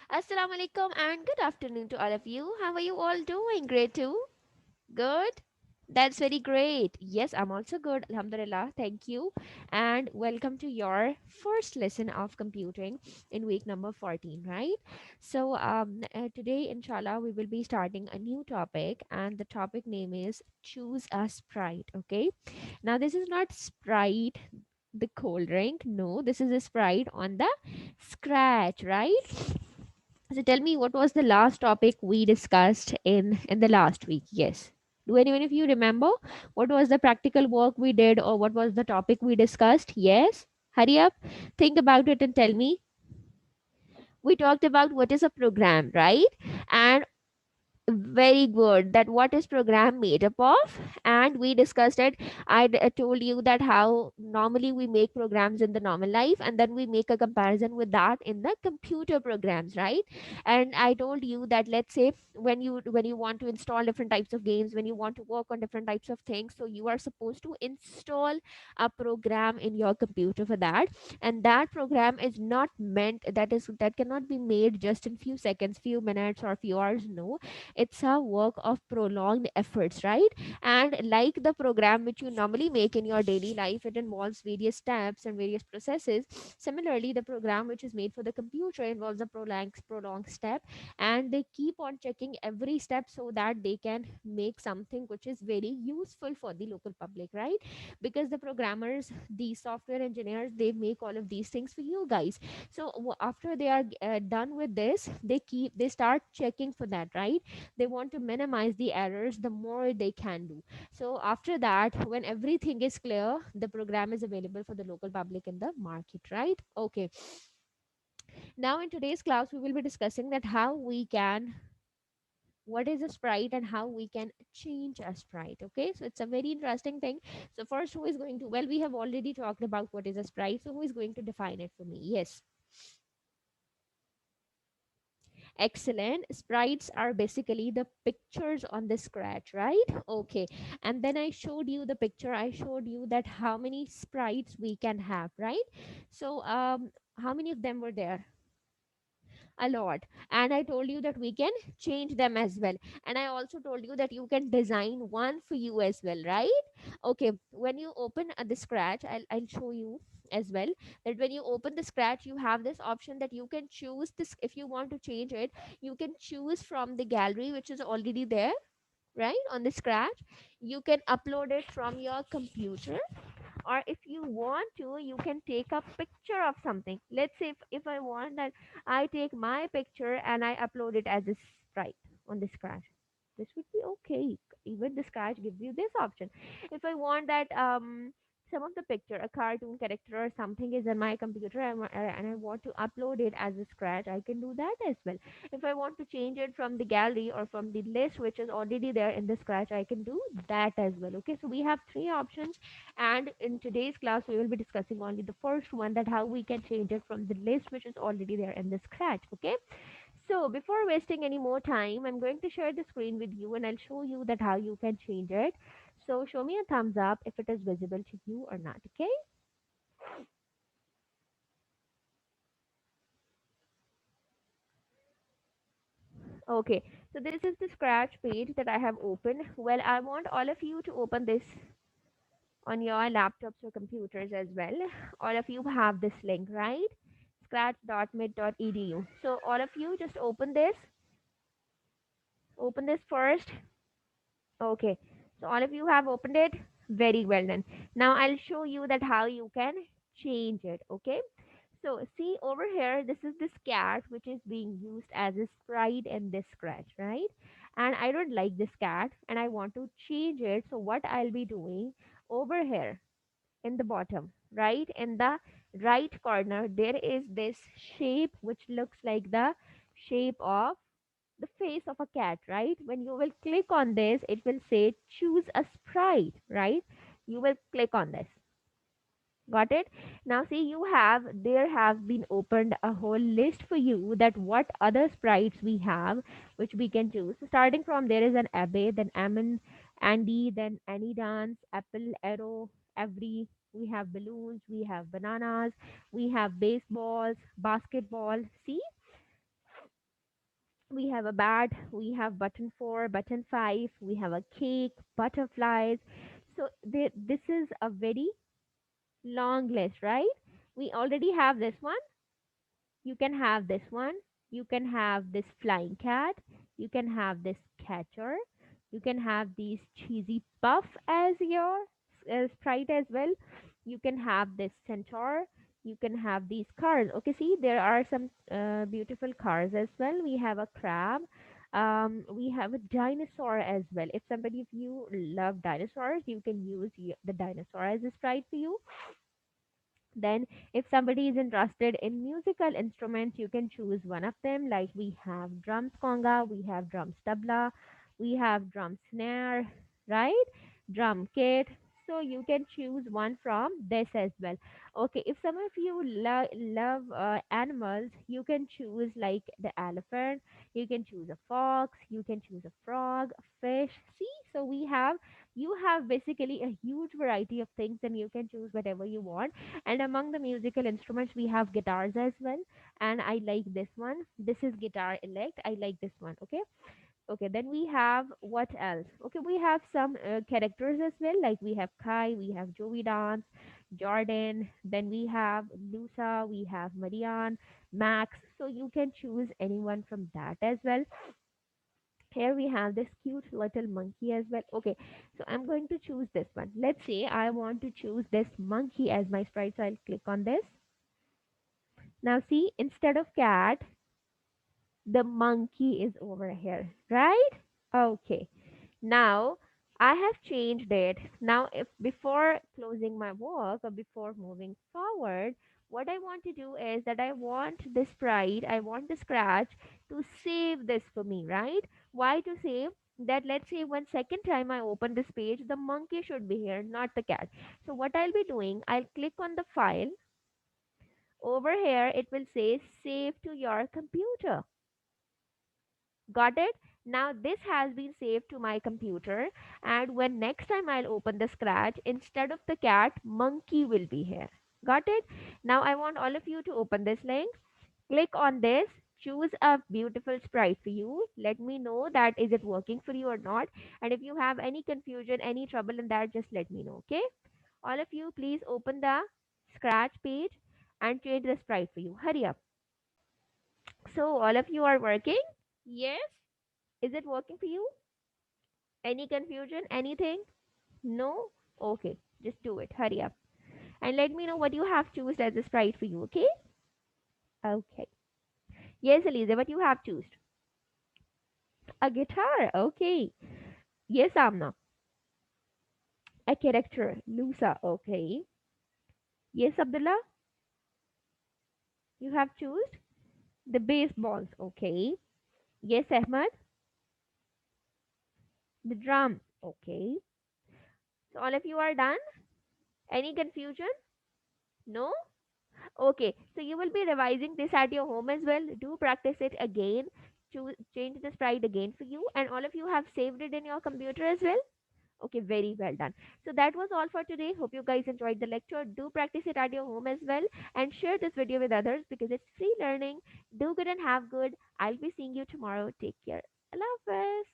Assalamu alaikum and good afternoon to all of you. How are you all doing? Great too? Good? That's very great. Yes, I'm also good. Alhamdulillah. Thank you. And welcome to your first lesson of computing in week number 14, right? Today, inshallah, we will be starting a new topic, and the topic name is Choose a Sprite. Okay. Now, this is not Sprite, the cold drink. No, this is a Sprite on the scratch, right? So tell me, what was the last topic we discussed in the last week? Yes. Do anyone of you remember what was the practical work we did or what was the topic we discussed? Yes. Hurry up. Think about it and tell me. We talked about what is a program, right? And very good. That what is program made up of, and we discussed it. Told you that how normally we make programs in the normal life, and then we make a comparison with that in the computer programs, right? And I told you that, let's say, when you want to install different types of games, when you want to work on different types of things, so you are supposed to install a program in your computer for that. And that program is not meant, that cannot be made just in few seconds, few minutes, or few hours. No, it's a work of prolonged efforts, right? And like the program which you normally make in your daily life, it involves various steps and various processes. Similarly, the program which is made for the computer involves a prolonged step, and they keep on checking every step so that they can make something which is very useful for the local public, right? Because the programmers, the software engineers, they make all of these things for you guys. So after they are done with this, they start checking for that, right? They want to minimize the errors the more they can do. So after that, when everything is clear, the program is available for the local public in the market, right? Okay. Now in today's class, we will be discussing that how we can, what is a sprite and how we can change a sprite. Okay, so it's a very interesting thing. So first, who is going to, well, we have already talked about what is a sprite, so who is going to define it for me? Yes. Excellent. Sprites are basically the pictures on the scratch, right? Okay. And then I showed you the picture. I showed you that how many sprites we can have, right? So, how many of them were there? A lot. And I told you that we can change them as well. And I also told you that you can design one for you as well, right? Okay. When you open the scratch, I'll show you as well, that when you open the scratch, you have this option that you can choose this. If you want to change it, you can choose from the gallery which is already there, right, on the scratch. You can upload it from your computer, or if you want to, you can take a picture of something. Let's say if I want that, I take my picture and I upload it as a sprite on the scratch. This would be okay. Even the scratch gives you this option. If I want that, some of the picture, a cartoon character or something is in my computer, and I want to upload it as a scratch, I can do that as well. If I want to change it from the gallery or from the list which is already there in the scratch, I can do that as well. Okay, so we have three options, and in today's class we will be discussing only the first one, that how we can change it from the list which is already there in the scratch. Okay, so before wasting any more time, I'm going to share the screen with you and I'll show you that how you can change it. So show me a thumbs up if it is visible to you or not. Okay. Okay, so this is the scratch page that I have opened. Well, I want all of you to open this on your laptops or computers as well. All of you have this link, right? Scratch.mit.edu. So all of you just open this first. Okay, so all of you have opened it. Very well then. Now I'll show you that how you can change it. Okay, so see over here, this is this cat which is being used as a sprite in this scratch, right? And I don't like this cat and I want to change it. So what I'll be doing, over here in the bottom, right in the right corner, there is this shape which looks like the shape of the face of a cat, right? When you will click on this, it will say choose a sprite, right? You will click on this. Got it? Now see, there have been opened a whole list for you that what other sprites we have which we can choose. So starting from, there is an Abe, then Ammon, Andy, then Annie Dance, Apple, Arrow, Every. We have balloons, we have bananas, we have baseballs, basketball. See, We have a bat, we have button 4, button 5, we have a cake, butterflies. So this is a very long list, right? We already have this one. You can have this one. You can have this flying cat. You can have this catcher. You can have these cheesy puff as your sprite as well. You can have this centaur. You can have these cars. Okay, see, there are some beautiful cars as well. We have a crab. We have a dinosaur as well. If somebody of you love dinosaurs, you can use the dinosaur as a sprite for you. Then, if somebody is interested in musical instruments, you can choose one of them. Like we have drums conga, we have drums tabla, we have drum snare, right? Drum kit. So you can choose one from this as well. Okay, if some of you love animals, you can choose like the elephant. You can choose a fox. You can choose a frog, a fish. See, so you have basically a huge variety of things, and you can choose whatever you want. And among the musical instruments, we have guitars as well. And I like this one. This is guitar elect. I like this one. Okay. Okay. Then we have what else? Okay. We have some characters as well. Like we have Kai, we have Joey Dance, Jordan. Then we have Lusa, we have Marianne, Max. So you can choose anyone from that as well. Here we have this cute little monkey as well. Okay, so I'm going to choose this one. Let's say I want to choose this monkey as my sprite, so I'll click on this. Now see, instead of cat, the monkey is over here, right? Okay. Now I have changed it. Now, if before closing my work or before moving forward, what I want to do is that I want the sprite, I want the scratch to save this for me, right? Why to save? That let's say one second time I open this page, the monkey should be here, not the cat. So what I'll be doing, I'll click on the file. Over here, it will say save to your computer. Got it? Now this has been saved to my computer, and when next time I'll open the scratch, instead of the cat, monkey will be here. Got it? Now I want all of you to open this link. Click on this. Choose a beautiful sprite for you. Let me know that is it working for you or not. And if you have any confusion, any trouble in that, just let me know. Okay? All of you, please open the scratch page and change the sprite for you. Hurry up. So all of you are working? Yes? Is it working for you? Any confusion? Anything? No? Okay, just do it. Hurry up. And let me know what you have chosen as a sprite for you, okay? Okay. Yes, Eliza, what you have chosen? A guitar. Okay. Yes, Amna. A character. Lusa. Okay. Yes, Abdullah, you have chosen the baseballs. Okay. Yes, Ahmad. The drums. Okay. So all of you are done? Any confusion? No? Okay, so you will be revising this at your home as well. Do practice it again. Change the sprite again for you, and all of you have saved it in your computer as well. Okay, very well done. So that was all for today. Hope you guys enjoyed the lecture. Do practice it at your home as well, and share this video with others because it's free learning. Do good and have good. I'll be seeing you tomorrow. Take care. Allah Hafiz.